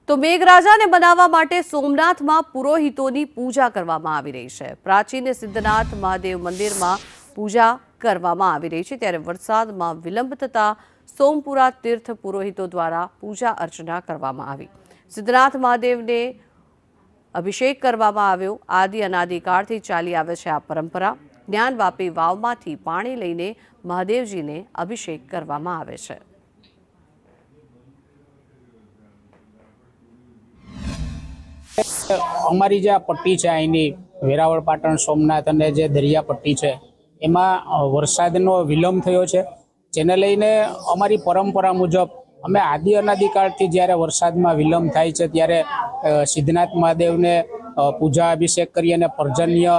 તો મેઘરાજાને બનાવવા માટે સોમનાથમાં પુરોહિતોની પૂજા કરવામાં આવી રહી છે। પ્રાચીન સિદ્ધનાથ મહાદેવ મંદિરમાં પૂજા કરવામાં આવી રહી છે, ત્યારે વરસાદમાં વિલંબ થતા સોમપુરા તીર્થ પુરોહિતો દ્વારા પૂજા અર્ચના કરવામાં આવી। સિદ્ધનાથ મહાદેવને અભિષેક કરવામાં આવ્યો। આદિ અનાદિકાળથી ચાલી આવે છે આ પરંપરા। જ્ઞાનવાપી વાવમાંથી પાણી લઈને મહાદેવજીને અભિષેક કરવામાં આવે છે। અમારી જે આ પટ્ટી છે અહીંની વેરાવળ પાટણ સોમનાથ અને જે દરિયા પટ્ટી છે એમાં વરસાદનો વિલંબ થયો છે, જેને લઈને અમારી પરંપરા મુજબ અમે આદિ અનાદિકાળથી જ્યારે વરસાદમાં વિલંબ થાય છે ત્યારે સિદ્ધનાથ મહાદેવને પૂજા અભિષેક કરી અને પર્જન્ય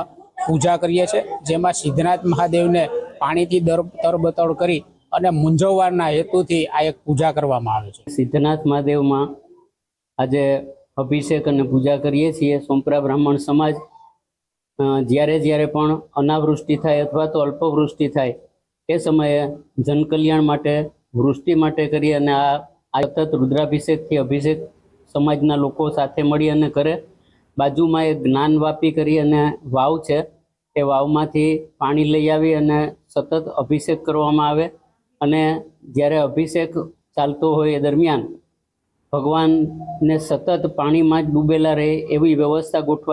પૂજા કરીએ છીએ, જેમાં સિદ્ધનાથ મહાદેવને પાણીથી તરબતર કરી અને મૂંઝવવાના હેતુથી આ એક પૂજા કરવામાં આવે છે। સિદ્ધનાથ મહાદેવમાં આજે અભિષેક અને પૂજા કરીએ છીએ। સોમપુરા બ્રાહ્મણ સમાજ જ્યારે પણ અનાવૃષ્ટિ થાય અથવા તો અલ્પવૃષ્ટિ થાય એ સમયે જનકલ્યાણ માટે વૃષ્ટિ માટે કરી અને આ સતત રુદ્રાભિષેકથી અભિષેક સમાજના લોકો સાથે મળી અને કરે। બાજુમાં એક જ્ઞાનવાપી કરી અને વાવ છે, એ વાવમાંથી પાણી લઈ આવી અને સતત અભિષેક કરવામાં આવે અને જ્યારે અભિષેક ચાલતો હોય એ દરમિયાન ભગવાનને સતત પાણીમાં જ ડૂબેલા રહે એવી વ્યવસ્થા ગોઠવાય।